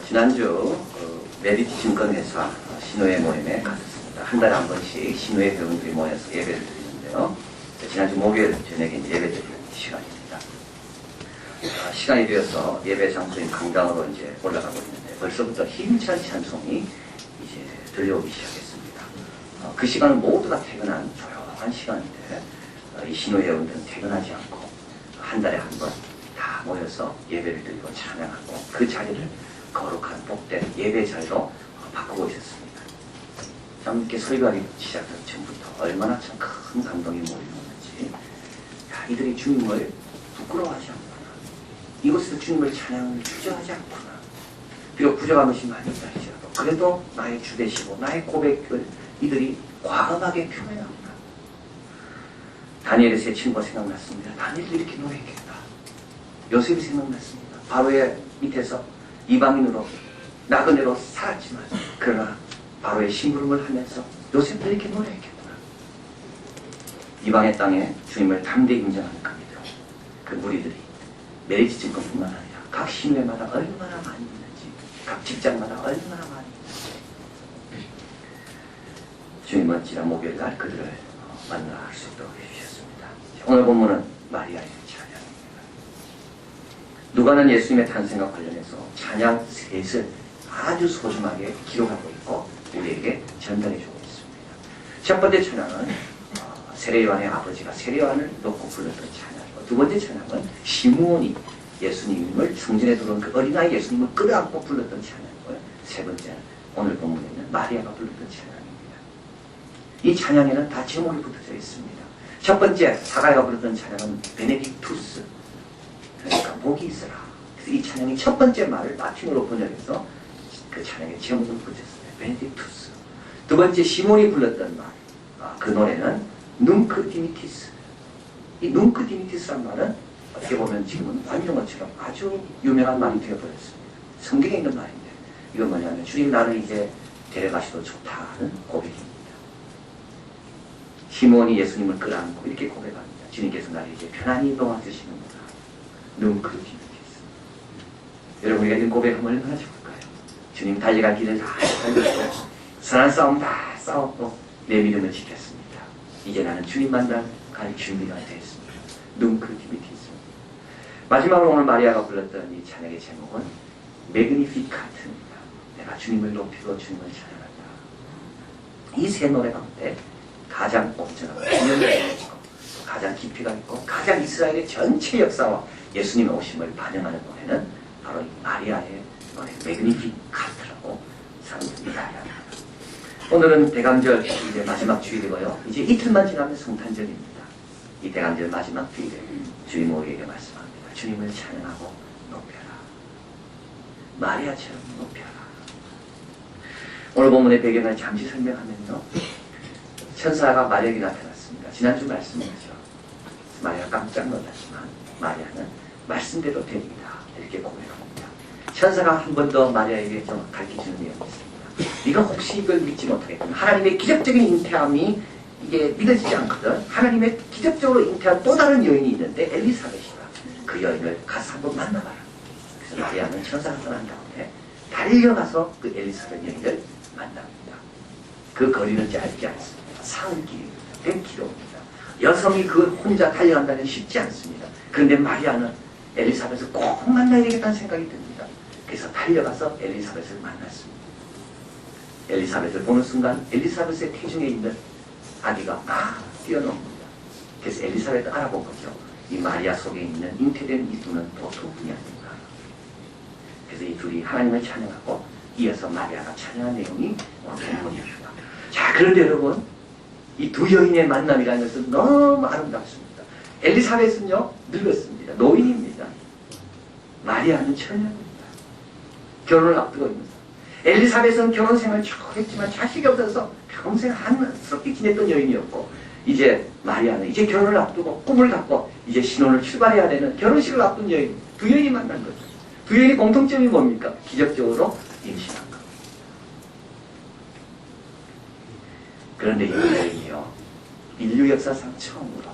지난주 메디티 증권회사 신호회 모임에 갔었습니다. 한 달에 한 번씩 신호회 회원들이 모여서 예배를 드리는데요. 지난주 목요일 저녁에 이제 예배 드리는 시간입니다. 시간이 되어서 예배 장소인 강당으로 이제 올라가고 있는데 벌써부터 힘찬 찬송이 이제 들려오기 시작했습니다. 그 시간은 모두가 퇴근한 조용한 시간인데 이 신호회 회원들은 퇴근하지 않고 한 달에 한 번 다 모여서 예배를 드리고 찬양하고 그 자리를 거룩한 복된 예배 자리로 바꾸고 있었습니다. 참 이렇게 설교하기 시작한 전부터 얼마나 참 큰 감동이 몰려오는지, 야, 이들이 주님을 부끄러워하지 않구나, 이곳에서 주님을 찬양을 주저하지 않구나, 비록 부족한 것이 많이 있다 할지라도 그래도 나의 주 되시고 나의 고백을 이들이 과감하게 표현하구나. 다니엘의 세 친구가 생각났습니다. 다니엘도 이렇게 노래했겠다. 요셉이 생각났습니다. 바로의 밑에서 이방인으로 나그네로 살았지만 그러나 바로의 심부름을 하면서 요셉도 이렇게 노래했겠구나. 이방의 땅에 주님을 담대히 인정하는 그들로 그 무리들이 메리지 증권뿐만 아니라 각 신회마다 얼마나 많이 있는지, 각 직장마다 얼마나 많이 있는지 주님은 지난 목요일날 그들을 만날 수 있도록 해주셨습니다. 오늘 본문은 마리아의 찬양입니다. 누가는 예수님의 탄생과 관련해서 찬양 셋을 아주 소중하게 기록하고 있고 우리에게 전달해주고 있습니다. 첫 번째 찬양은 세례요한의 아버지가 세례요한을 놓고 불렀던 찬양이고, 두 번째 찬양은 시므온이 예수님을 성전에 들어온 그 어린아이 예수님을 끌어안고 불렀던 찬양이고요. 세 번째는 오늘 본문에 있는 마리아가 불렀던 찬양입니다. 이 찬양에는 다 제목이 붙어져 있습니다. 첫 번째 사가야가 불렀던 찬양은 베네딕투스, 그러니까 복이 있으라. 그래서 이 찬양이 첫 번째 말을 라틴어로 번역해서 그 찬양의 제목을 붙였어요. 베네딕투스. 두 번째 시몬이 불렀던 말, 그 노래는 눔크 디미티스. 이 눔크 디미티스란 말은 어떻게 보면 지금은 관용어처럼 아주 유명한 말이 되어버렸습니다. 성경에 있는 말인데 이건 뭐냐면 주님 나를 이제 데려가시도 좋다는 고백입니다. 시몬이 예수님을 끌어안고 이렇게 고백합니다. 주님께서 나를 이제 편안히 놓아주시는구나. 눔크 디미티스. 여러분 우리가 지금 고백 한번 얼마나 좋을까요? 주님 달려갈 길을 다 달렸고 선한 싸움 다 싸웠고 내 믿음을 지켰습니다. 이제 나는 주님 만날 갈 준비가 되었습니다. 눔크 디미티스. 마지막으로 오늘 마리아가 불렀던 이 찬양의 제목은 매그니피카트입니다. 내가 주님을 높이고 주님을 찬양한다. 이 세 노래 가운데 가장 온전하고 분명히 있고 가장 깊이가 있고 가장 이스라엘의 전체 역사와 예수님의 오심을 반영하는 노래는 바로 이 마리아의 노래 매그니피카트라고 사람들이 이야기합니다. 오늘은 대강절 이제 마지막 주일이고요. 이제 이틀만 지나면 성탄절입니다. 이 대강절 마지막 주일에 주님 우리에게 말씀합니다. 주님을 찬양하고 높여라. 마리아처럼 높여라. 오늘 본문의 배경을 잠시 설명하면요. 천사가 마리아에게 나타났습니다. 지난주 말씀이죠. 마리아가 깜짝 놀랐지만 마리아는 말씀대로 되리이다. 이렇게 고백합니다. 천사가 한 번 더 마리아에게 좀 가르쳐주는 내용이 있습니다. 네가 혹시 이걸 믿지 못하겠구나. 하나님의 기적적인 잉태함이 이게 믿어지지 않거든. 하나님의 기적적으로 잉태한 또 다른 여인이 있는데 엘리사벳이다. 그 여인을 가서 한번 만나봐라. 그래서 마리아는 천사가 떠난 다음에 달려가서 그 엘리사벳 여인을 만납니다. 그 거리는 짧지 않습니다. 사흘길입니다. 100km입니다. 여성이 그 혼자 달려간다는 게 쉽지 않습니다. 그런데 마리아는 엘리사벳을 꼭 만나야 되겠다는 생각이 듭니다. 그래서 달려가서 엘리사벳을 만났습니다. 엘리사벳을 보는 순간 엘리사벳의 태중에 있는 아기가 막 뛰어넘습니다. 그래서 엘리사벳을 알아본 거죠. 이 마리아 속에 있는 잉태된 이 두는 보통 분이 아닌가. 그래서 이 둘이 하나님을 찬양하고 이어서 마리아가 찬양한 내용이 오늘 본문입니다. 자, 그런데 여러분, 이 두 여인의 만남이라는 것은 너무 아름답습니다. 엘리사벳은요 늙었습니다. 노인입니다. 마리아는 처녀입니다. 결혼을 앞두고 있는 사람. 엘리사벳은 결혼 생활 쭉 했지만 자식이 없어서 평생 한스럽게 지냈던 여인이었고, 이제 마리아는 이제 결혼을 앞두고 꿈을 갖고 이제 신혼을 출발해야 되는 결혼식을 앞둔 여인. 두 여인이 만난 거죠. 두 여인의 공통점이 뭡니까? 기적적으로 임신한 겁니다. 그런데 이 여인이요, 인류 역사상 처음으로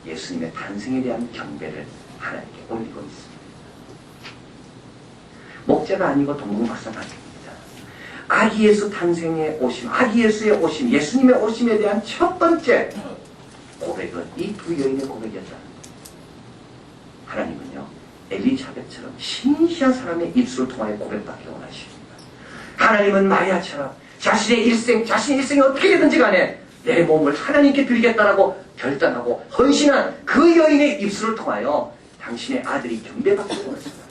예수님의 탄생에 대한 경배를 하나님께 올리고 있습니다. 목재가 아니고 동궁박사가 아닙니다. 아기 예수 탄생의 오심, 아기 예수의 오심, 예수님의 오심에 대한 첫 번째 고백은 이 두 여인의 고백이었다는 거예요. 하나님은요, 엘리자벳처럼 신실한 사람의 입술을 통하여 고백받기 원하십니다. 하나님은 마리아처럼 자신의 일생이 어떻게 되든지 간에 내 몸을 하나님께 드리겠다라고 결단하고 헌신한 그 여인의 입술을 통하여 당신의 아들이 경배받기 원하십니다.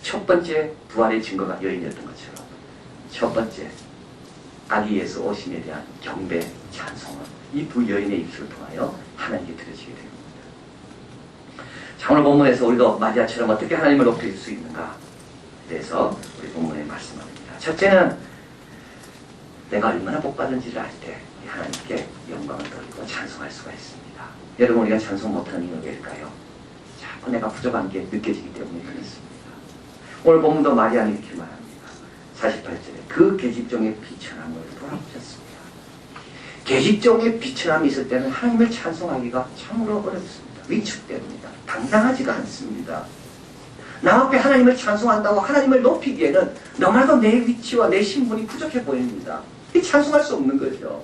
첫 번째 부활의 증거가 여인이었던 것처럼 첫 번째 아기 예수 오심에 대한 경배, 찬송은 이 두 여인의 입술을 통하여 하나님께 드려지게 됩니다. 자, 오늘 본문에서 우리도 마리아처럼 어떻게 하나님을 높일 수 있는가? 그래서 우리 본문에 말씀합니다. 첫째는 내가 얼마나 복받은지를 알 때 하나님께 영광을 돌리고 찬송할 수가 있습니다. 여러분, 우리가 찬송 못하는 이유는 왜일까요? 자꾸 내가 부족한 게 느껴지기 때문에 그렇습니다. 오늘 본문도 마리아는 이렇게 말합니다. 48절에 그 계집종의 비천함을 돌아보셨습니다. 계집종의 비천함이 있을 때는 하나님을 찬송하기가 참으로 어렵습니다. 위축됩니다. 당당하지가 않습니다. 남 앞에 하나님을 찬송한다고 하나님을 높이기에는 너무나도 내 위치와 내 신분이 부족해 보입니다. 찬송할 수 없는 거죠.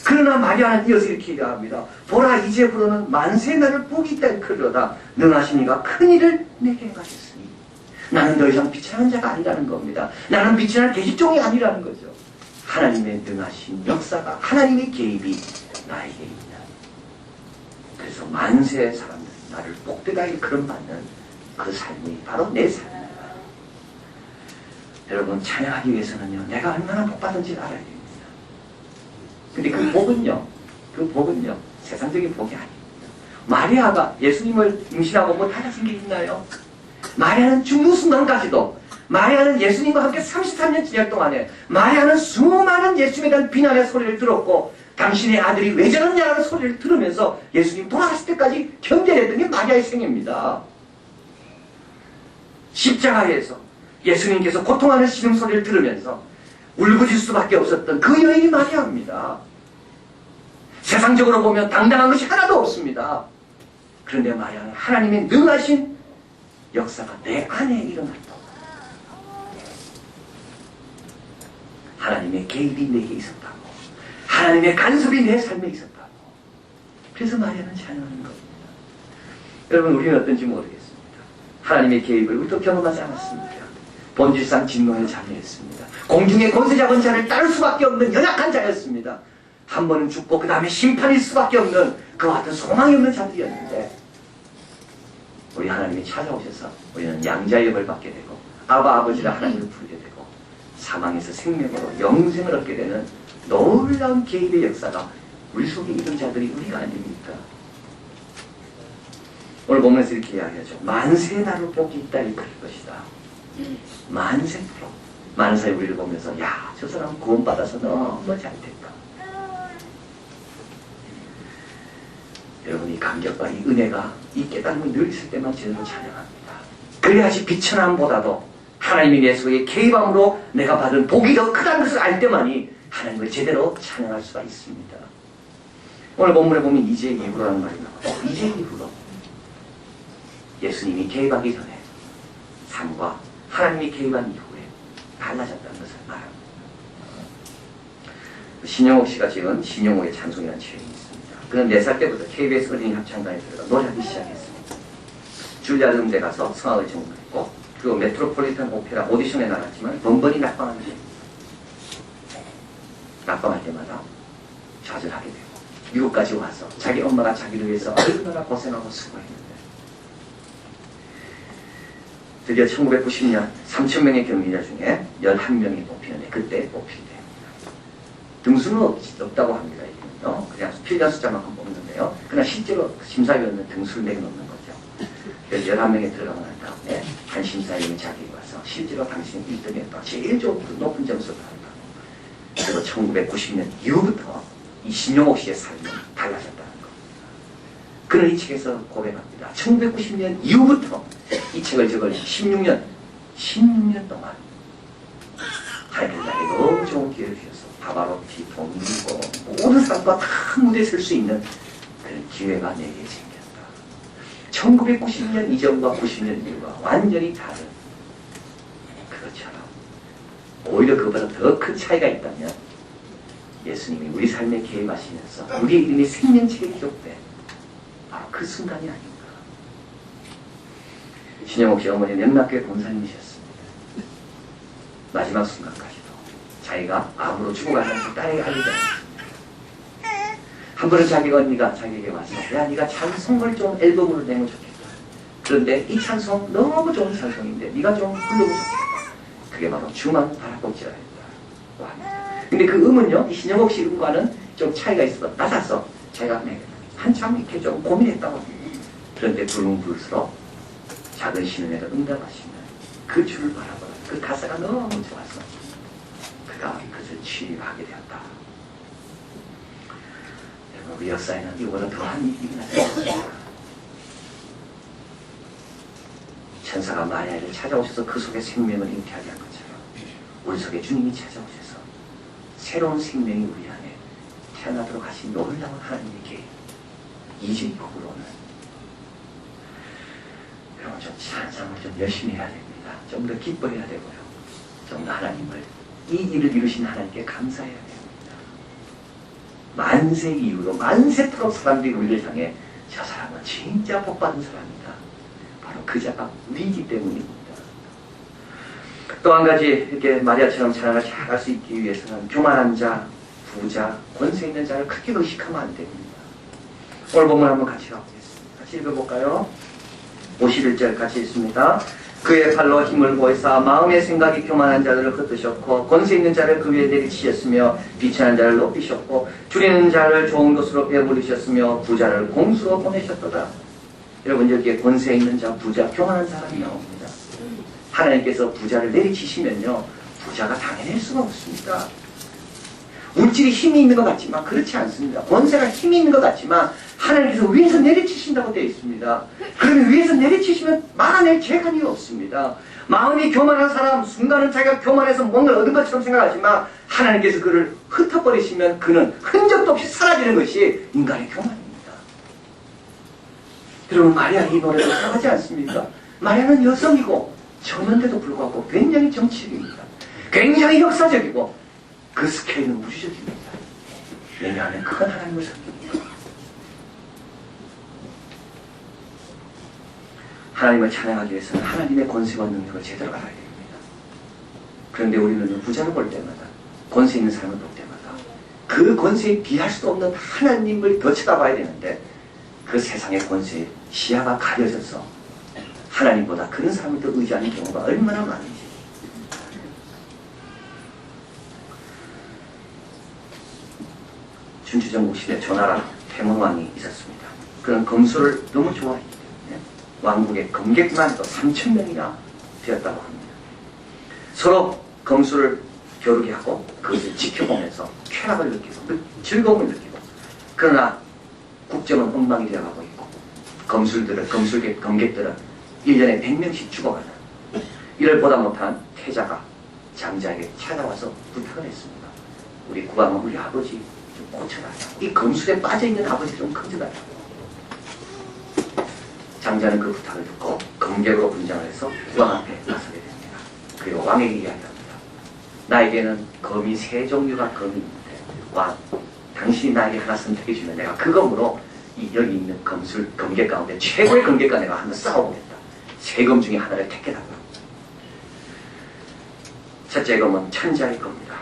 그러나 마리아는 이어서 이렇게 얘기합니다. 보라, 이제부로는 만세 나를 복이 있다 일컬으로다. 능하신 이가 큰 일을 내게 행하셨으니 나는 더 이상 비천한 자가 아니라는 겁니다. 나는 비천한 계집종이 아니라는 거죠. 하나님의 능하신 역사가, 하나님의 개입이 나에게 있다. 그래서 만세의 사람들이 나를 복되다 일컬음받는 그 삶이 바로 내 삶입니다. 여러분, 찬양하기 위해서는요, 내가 얼마나 복받은지 알아야 됩니다. 근데 그 복은요, 세상적인 복이 아닙니다. 마리아가 예수님을 임신하고 뭐 달라진 게 있나요? 마리아는 죽는 순간까지도, 마리아는 예수님과 함께 33년 지낼 동안에 마리아는 수많은 예수님에 대한 비난의 소리를 들었고 당신의 아들이 왜 저러냐는 소리를 들으면서 예수님 돌아가실 때까지 견뎌냈던 게 마리아의 생애입니다. 십자가에서 예수님께서 고통하는 신음소리를 들으면서 울부짖을 수밖에 없었던 그 여인이 마리아입니다. 세상적으로 보면 당당한 것이 하나도 없습니다. 그런데 마리아는 하나님의 능하신 역사가 내 안에 일어났다. 하나님의 개입이 내게 있었다고. 하나님의 간섭이 내 삶에 있었다고. 그래서 마리아는 찬양하는 겁니다. 여러분, 우리는 어떤지 모르겠습니다. 하나님의 개입을 우리도 경험하지 않았습니까? 본질상 진노의 자녀였습니다. 공중의 권세 잡은 자를 따를 수밖에 없는 연약한 자였습니다. 한 번은 죽고 그 다음에 심판일 수밖에 없는 그와 같은 소망이 없는 자들이었는데 우리 하나님이 찾아오셔서 우리는 양자의 법을 받게 되고 아버지라 하나님을 부르게 되고 사망에서 생명으로 영생을 얻게 되는 놀라운 개입의 역사가 우리 속에 있는 자들이 우리가 아닙니까? 오늘 보면서 이렇게 이야기하죠. 만세 나를 복이 있다 이럴 것이다. 만세로 만사의 우리를 보면서 야, 저 사람 구원받아서 너무 잘됐다. 여러분, 이 감격과 이 은혜가 이 깨달음이 늘 있을 때만 제대로 찬양합니다. 그래야지 비천함보다도 하나님이 내 속에 개입함으로 내가 받은 복이 더 크다는 것을 알 때만이 하나님을 제대로 찬양할 수가 있습니다. 오늘 본문에 보면 이제 이후로라는 말이 나와요. 이제 이후로 예수님이 개입하기 전에 삶과 하나님이 개입한 이후에 달라졌다는 것을 말합니다. 신영옥 씨가 지은 신영옥의 찬송이라는 책이 있습니다. 그는 4살 때부터 KBS 어린이 합창단에 들어가 노래하기 시작했습니다. 줄리아드 음대 가서 성악을 전공했고 그리고 메트로폴리탄 오페라 오디션에 나갔지만 번번이 낙방할 때마다 좌절하게 되고 미국까지 와서 자기 엄마가 자기를 위해서 얼마나 고생하고 수고했는데 드디어 1990년 3,000명의 경리자 중에 11명이 뽑히는데 그때 뽑히게 됩니다. 등수는 없다고 합니다. 이거는요. 그냥 필요한 숫자만큼 뽑는데요. 그러나 실제로 심사위원은 등수를 내놓는 거죠. 그래서 11명에 들어가고 난 다음에 한 심사위원이 자기에게 와서 실제로 당신이 1등했다. 제일 높은 점수를 받았다. 그리고 1990년 이후부터 이 신영옥 씨의 삶이 달라졌다는 겁니다. 그는 이 책에서 고백합니다. 1990년 이후부터 이 책을 적을 16년 동안 하나님께서 나에게 너무 좋은 기회를 주셔서 바바로티, 동이고 모든 사람과 다 무대에 설 수 있는 그런 기회가 내게 생겼다. 1990년 이전과 90년 이후가 완전히 다른 그것처럼 오히려 그보다 더 큰 차이가 있다면 예수님이 우리 삶에 개입하시면서 우리의 이름이 생명책에 기록된 바로 그 순간이 아닌가. 신영옥 씨 어머니 연락교회 권사님이셨습니다. 마지막 순간까지도 자기가 암으로 죽어가는 딸에게 알리지 않았습니다. 한 번은 자기 언니가 자기에게 와서 야 네가 찬송을 좀 앨범으로 내면 좋겠다. 그런데 이 찬송 너무 좋은 찬송인데 네가 좀 불러보면 좋겠다. 그게 바로 주만 바라보지라 했다. 와. 근데 그 음은요 이 신영옥 씨 음과는 좀 차이가 있어 낮아서 제가 한참 이렇게 좀 고민했다고 합니다. 그런데 부르면 부를수록 작은 신음에도 응답하시는 그 줄을 바라보라. 그 가사가 너무 좋아서 그가 그것을 취입하게 되었다. 여러분 우리 역사에는 이보다 더한 일이 나타났습니다. 천사가 마리아를 찾아오셔서 그 속에 생명을 잉태하게 한 것처럼 우리 속에 주님이 찾아오셔서 새로운 생명이 우리 안에 태어나도록 하신 놀라운 하나님의 계획 이제 거꾸로는 여러분 좀 찬양을 좀 열심히 해야 됩니다. 좀 더 기뻐해야 되고요. 좀 더 하나님을 이 일을 이루신 하나님께 감사해야 됩니다. 만세 이후로 만세토록 사람들이 우리를 향해 저 사람은 진짜 복받은 사람이다. 바로 그 자가 우리이기 때문입니다. 또 한 가지 이렇게 마리아처럼 찬양을 잘 할 수 있기 위해서는 교만한 자, 부자, 권세 있는 자를 크게 의식하면 안 됩니다. 오늘 본문 한번 같이 가보겠습니다. 같이 읽어볼까요? 51절 같이 읽습니다. 그의 팔로 힘을 보이사 마음의 생각이 교만한 자들을 흩으셨고 권세 있는 자를 그 위에 내리치셨으며 비천한 자를 높이셨고 줄이는 자를 좋은 것으로 배부르셨으며 부자를 공수로 보내셨도다. 여러분 여기에 권세 있는 자, 부자, 교만한 사람이 나옵니다. 하나님께서 부자를 내리치시면요 부자가 당해낼 수가 없습니다. 물질이 힘이 있는 것 같지만 그렇지 않습니다. 권세가 힘이 있는 것 같지만 하나님께서 위에서 내리치신다고 되어 있습니다. 그러면 위에서 내리치시면 막아낼 재간이 없습니다. 마음이 교만한 사람 순간은 자기가 교만해서 뭔가를 얻은 것처럼 생각하지만 하나님께서 그를 흩어버리시면 그는 흔적도 없이 사라지는 것이 인간의 교만입니다. 여러분 마리아 이 노래도 이상하지 않습니까? 마리아는 여성이고 저는데도 불구하고 굉장히 정치적입니다. 굉장히 역사적이고 그 스케일은 우주적입니다. 왜냐하면 그건 하나님을 섬깁니다. 하나님을 찬양하기 위해서는 하나님의 권세와 능력을 제대로 알아야 됩니다. 그런데 우리는 부자를 볼 때마다 권세 있는 사람을 볼 때마다 그 권세에 비할 수 없는 하나님을 더 쳐다봐야 되는데 그 세상의 권세에 시야가 가려져서 하나님보다 그런 사람을 더 의지하는 경우가 얼마나 많은지. 춘추전국 시대 조나라 태몽왕이 있었습니다. 그는 검술을 너무 좋아했기 때문에 왕국의 검객만 또 3,000명이나 되었다고 합니다. 서로 검술을 겨루게 하고 그것을 지켜보면서 쾌락을 느끼고 즐거움을 느끼고 그러나 국정은 엉망이 되어가고 있고 검객들은 1년에 100명씩 죽어가는 이를 보다 못한 태자가 장자에게 찾아와서 부탁을 했습니다. 우리 국왕은 우리 아버지 좀 고쳐달라고. 이 검술에 빠져있는 아버지 좀 건져달라고. 장자는 그 부탁을 듣고 검객으로 분장을 해서 국왕 앞에 나서게 됩니다. 그리고 왕에게 이야기합니다. 나에게는 검이 3종류가 검이 있는데 왕, 당신이 나에게 하나 선택해 주면 내가 그 검으로 여기 있는 검객 가운데 최고의 검객과 내가 한번 싸워보겠다. 3검 중에 하나를 택해달라고. 첫째 검은 천자의 검이다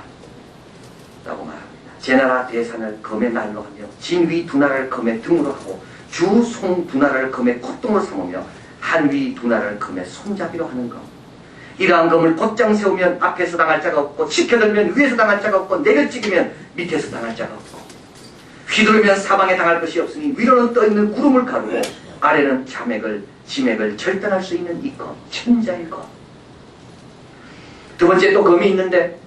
라고 말합니다. 제나라 대산을 검의 날로 하며 진위 2나라를 검의 등으로 하고 주송 2나라를 검의 콧등으로 삼으며 한위 2나라를 검의 손잡이로 하는 검. 이러한 검을 곧장 세우면 앞에서 당할 자가 없고 치켜들면 위에서 당할 자가 없고 내려찍으면 밑에서 당할 자가 없고 휘두르면 사방에 당할 것이 없으니 위로는 떠있는 구름을 가르고 아래는 지맥을 절단할 수 있는 이 검, 천자의 검. 두 번째 또 검이 있는데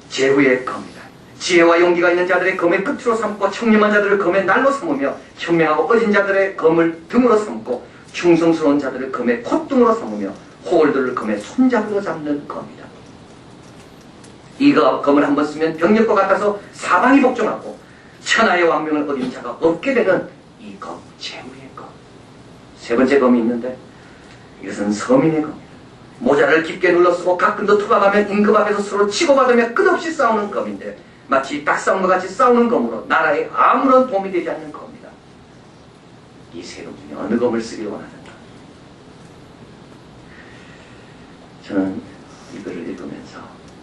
제후의 검이다. 지혜와 용기가 있는 자들의 검의 끝으로 삼고 청렴한 자들을 검의 날로 삼으며 현명하고 어진 자들의 검을 등으로 삼고 충성스러운 자들을 검의 콧등으로 삼으며 호걸들을 검의 손잡이로 잡는 검이다. 이 검을 한번 쓰면 병력과 같아서 사방이 복종하고 천하의 왕명을 얻은 자가 없게 되는 이 검, 제후의 검. 세 번째 검이 있는데 이것은 서민의 검입니다. 모자를 깊게 눌러쓰고 가끔도 투박하면 임금 앞에서 서로 치고받으며 끝없이 싸우는 검인데 마치 딱싸움과 같이 싸우는 검으로 나라에 아무런 도움이 되지 않는 검이다. 이 세 검 중에 어느 검을 쓰기를 원하는가? 저는 이거를 읽으면서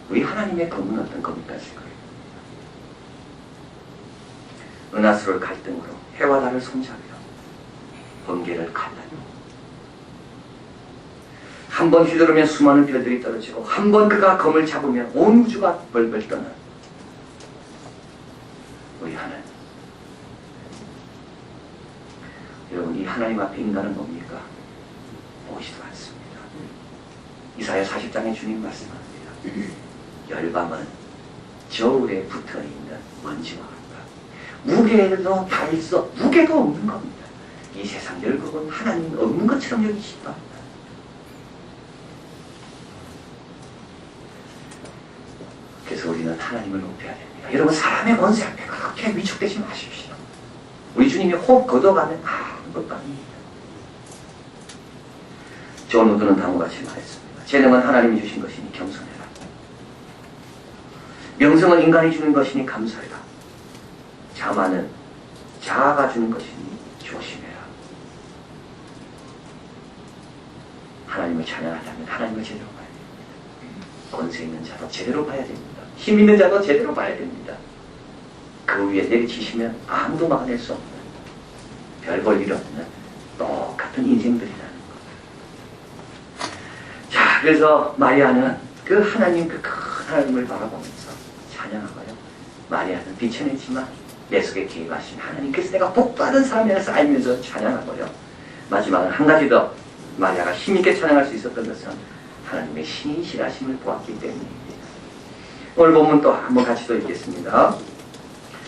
우리 하나님의 검은 어떤 검일까 싶어요. 은하수를 갈등으로 해와 달을 손잡이로 번개를 갈라요. 한 번 휘두르면 수많은 별들이 떨어지고 한 번 그가 검을 잡으면 온 우주가 벌벌 떠는 우리 하나님. 여러분, 이 하나님 앞에 인간은 뭡니까? 보이지도 않습니다. 이사야 40장에 주님 말씀합니다. 열방은 저울에 붙어있는 먼지와 같다. 무게도 달 수, 무게도 없는 겁니다. 이 세상 열국은 하나님 없는 것처럼 여기시기도 합니다. 그래서 우리는 하나님을 높여야 됩니다. 여러분, 사람의 권세 앞에 그렇게 위축되지 마십시오. 우리 주님이 호흡 걷어가면 아무것도 아닙니다. 존 우드는 다음과 같이 말했습니다. 재능은 하나님이 주신 것이니 겸손해라. 명성은 인간이 주는 것이니 감사해라. 자만은 자아가 주는 것이니 조심해라. 하나님을 찬양하려면 하나님을 제대로 봐야 됩니다. 권세 있는 자도 제대로 봐야 됩니다. 힘 있는 자도 제대로 봐야 됩니다. 그 위에 내리치시면 아무도 막아낼 수 없는 별 볼 일 없는 똑같은 인생들이라는 것. 자, 그래서 마리아는 그 하나님, 그 큰 하나님을 바라보면서 찬양하고요. 마리아는 비천했지만 내 속에 계획하신 하나님께서 내가 복받은 사람이라서 알면서 찬양하고요. 마지막은 한 가지 더, 마리아가 힘있게 찬양할 수 있었던 것은 하나님의 신실하심을 보았기 때문입니다. 오늘 본문 또 한번 같이 또 읽겠습니다.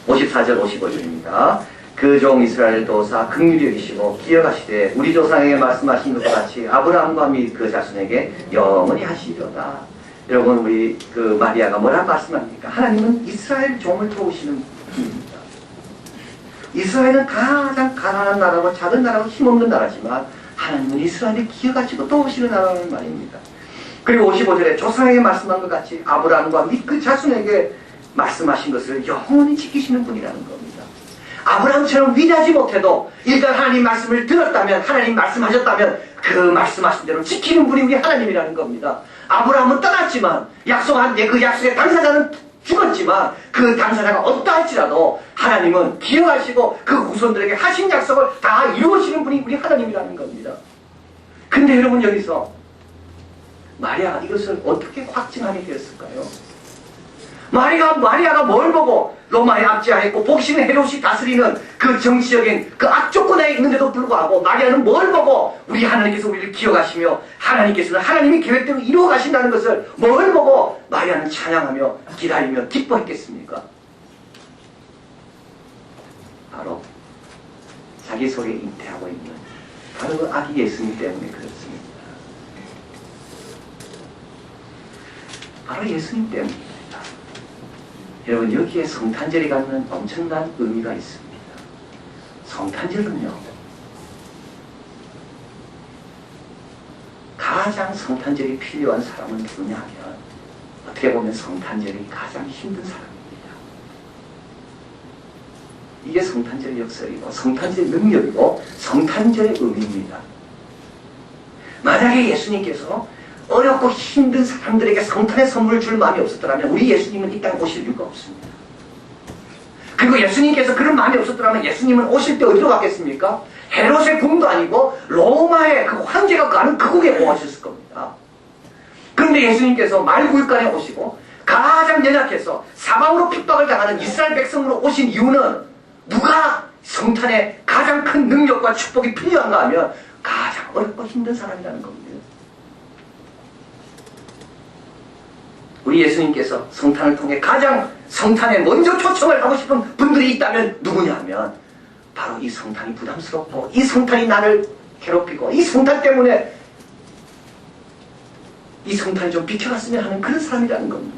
54절 55절입니다. 그 종 이스라엘 도사 긍휼히 여기시고 기억하시되 우리 조상에게 말씀하신 것과 같이 아브라함과 및 그 자손에게 영원히 하시리로다. 여러분, 우리 그 마리아가 뭐라 말씀합니까? 하나님은 이스라엘 종을 도우시는 분입니다. 이스라엘은 가장 가난한 나라고 작은 나라고 힘없는 나라지만 하나님은 이스라엘을 기억하시고 도우시는 나라라는 말입니다. 그리고 55절에 조상에게 말씀한 것 같이 아브라함과 및 그 자손에게 말씀하신 것을 영원히 지키시는 분이라는 겁니다. 아브라함처럼 위대하지 못해도 일단 하나님 말씀을 들었다면, 하나님 말씀하셨다면 그 말씀하신 대로 지키는 분이 우리 하나님이라는 겁니다. 아브라함은 떠났지만 약속한 그 약속의 당사자는 죽었지만 그 당사자가 어떠할지라도 하나님은 기억하시고 그 후손들에게 하신 약속을 다 이루어지는 분이 우리 하나님이라는 겁니다. 근데 여러분, 여기서 마리아가 이것을 어떻게 확증하게 되었을까요? 마리아가 뭘 보고 로마에 압제하였고 복신의 헤롯이 다스리는 그 정치적인 그 악조건에 있는데도 불구하고 마리아는 뭘 보고 우리 하나님께서 우리를 기억하시며 하나님께서는 하나님의 계획대로 이루어 가신다는 것을 뭘 보고 마리아는 찬양하며 기다리며 기뻐했겠습니까? 바로 자기 속에 잉태하고 있는 바로 그 아기 예수님 때문에 그렇습니다. 바로 예수님 때문입니다. 여러분, 여기에 성탄절이 갖는 엄청난 의미가 있습니다. 성탄절은요, 가장 성탄절이 필요한 사람은 누구냐 하면 어떻게 보면 성탄절이 가장 힘든 사람입니다. 이게 성탄절의 역설이고 성탄절의 능력이고 성탄절의 의미입니다. 만약에 예수님께서 어렵고 힘든 사람들에게 성탄의 선물을 줄 마음이 없었더라면 우리 예수님은 이 땅에 오실 이유가 없습니다. 그리고 예수님께서 그런 마음이 없었더라면 예수님은 오실 때 어디로 갔겠습니까? 헤롯의 궁도 아니고 로마의 그 황제가 가는 그국에 오셨을 겁니다. 그런데 예수님께서 말구일간에 오시고 가장 연약해서 사방으로 핍박을 당하는 이스라엘 백성으로 오신 이유는 누가 성탄에 가장 큰 능력과 축복이 필요한가 하면 가장 어렵고 힘든 사람이라는 겁니다. 우리 예수님께서 성탄을 통해 가장 성탄에 먼저 초청을 하고 싶은 분들이 있다면 누구냐 하면 바로 이 성탄이 부담스럽고 이 성탄이 나를 괴롭히고 이 성탄 때문에 이 성탄이 좀 비켜갔으면 하는 그런 사람이라는 겁니다.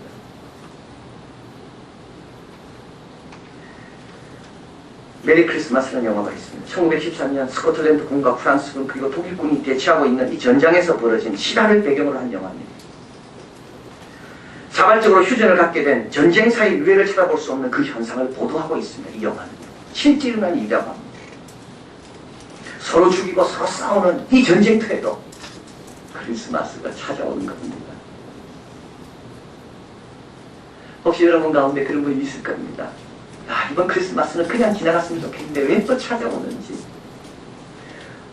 메리 크리스마스라는 영화가 있습니다. 1913년 스코틀랜드군과 프랑스군 그리고 독일군이 대치하고 있는 이 전장에서 벌어진 실화를 배경으로 한 영화입니다. 자발적으로 휴전을 갖게 된 전쟁사의 유해를 찾아볼 수 없는 그 현상을 보도하고 있습니다. 이 영화는 실제 일어난 일이라고 합니다. 서로 죽이고 서로 싸우는 이 전쟁터에도 크리스마스가 찾아오는 겁니다. 혹시 여러분 가운데 그런 분이 있을 겁니다. 이번 크리스마스는 그냥 지나갔으면 좋겠는데 왜 또 찾아오는지.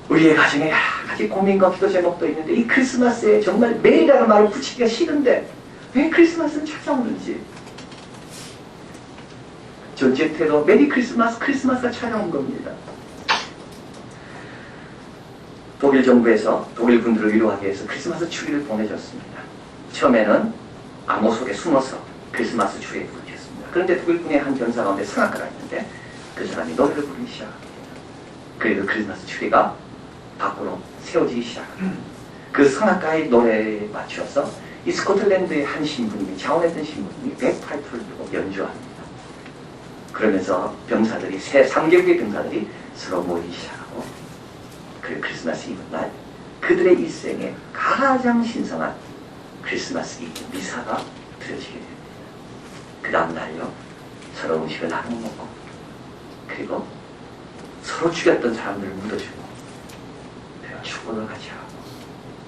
우리의 가정에 여러 가지 고민과 기도 제목도 있는데 이 크리스마스에 정말 매일이라는 말을 붙이기가 싫은데 왜 크리스마스는 찾아오는지. 전쟁터에도 메리 크리스마스, 크리스마스가 찾아온 겁니다. 독일 정부에서 독일 군들을 위로하기 위해서 크리스마스 추리를 보내줬습니다. 처음에는 암호 속에 숨어서 크리스마스 추리에 부르셨습니다. 그런데 독일군의 한 병사 가운데 성악가가 있는데 그 사람이 노래를 부르기 시작합니다. 그래도 크리스마스 추리가 밖으로 세워지기 시작합니다. 그 성악가의 노래에 맞춰서 이 스코틀랜드의 한 신부님이, 자원했던 신부님이 백파이프를 들고 연주합니다. 그러면서 병사들이, 3개국의 병사들이 서로 모이기 시작하고, 그리고 크리스마스 이브날 그들의 일생에 가장 신성한 크리스마스 이브 미사가 드려지게 됩니다. 그 다음날요, 서로 음식을 나눠 먹고, 그리고 서로 죽였던 사람들을 묻어주고, 그리고 축복을 같이 하고,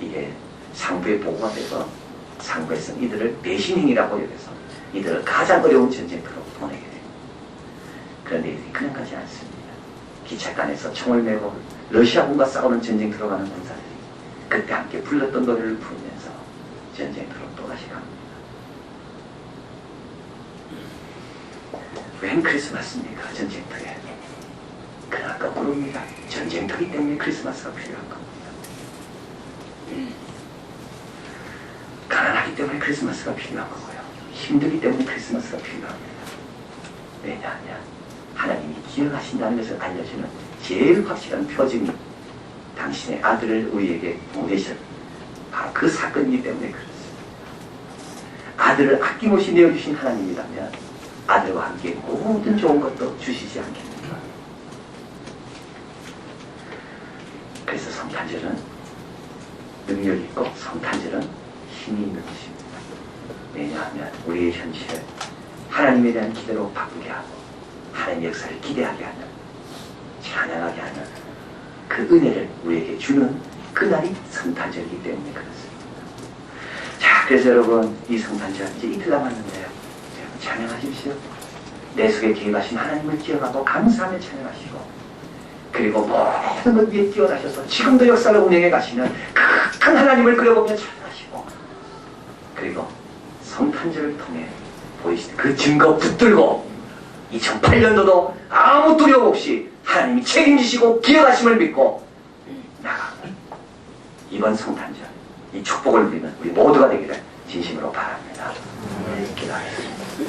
이게 상부의 보고가 되고, 상부에서는 이들을 배신행위라고 여겨서 이들을 가장 어려운 전쟁터로 보내게 됩니다. 그런데 이들이 그냥 가지 않습니다. 기차간에서 총을 메고 러시아군과 싸우는 전쟁터로 가는 군사들이 그때 함께 불렀던 노래를 부르면서 전쟁터로 또다시 갑니다. 웬 크리스마스입니까? 전쟁터에. 그러나 거꾸로입니다. 전쟁터이기 때문에 크리스마스가 필요한 겁니다. 가난하기 때문에 크리스마스가 필요한 거고요. 힘들기 때문에 크리스마스가 필요합니다. 왜냐하면 하나님이 기억하신다는 것을 알려주는 제일 확실한 표징이 당신의 아들을 우리에게 보내셨, 바로 그 사건이기 때문에 그렇습니다. 아들을 아낌없이 내어주신 하나님이라면 아들과 함께 모든 좋은 것도 주시지 않겠습니까? 그래서 성탄절은 능력이 있고 성탄절은 힘이 있는 것입니다. 왜냐하면 우리의 현실을 하나님에 대한 기대로 바꾸게 하고 하나님의 역사를 기대하게 하는, 찬양하게 하는 그 은혜를 우리에게 주는 그날이 성탄절이기 때문에 그렇습니다. 자, 그래서 여러분 이 성탄절 이제 이틀 남았는데요. 여러분 찬양하십시오. 내 속에 개입하신 하나님을 기억하고 감사하며 찬양하시고, 그리고 모든 것 위에 뛰어나셔서 지금도 역사를 운행해 가시는 큰 하나님을 그려보며 찬양하시고, 그리고 성탄절을 통해 보이시는 그 증거 붙들고 2008년도도 아무 두려움 없이 하나님이 책임지시고 기억하심을 믿고 나가는 이번 성탄절, 이 축복을 누리는 우리 모두가 되기를 진심으로 바랍니다. 기도하겠습니다.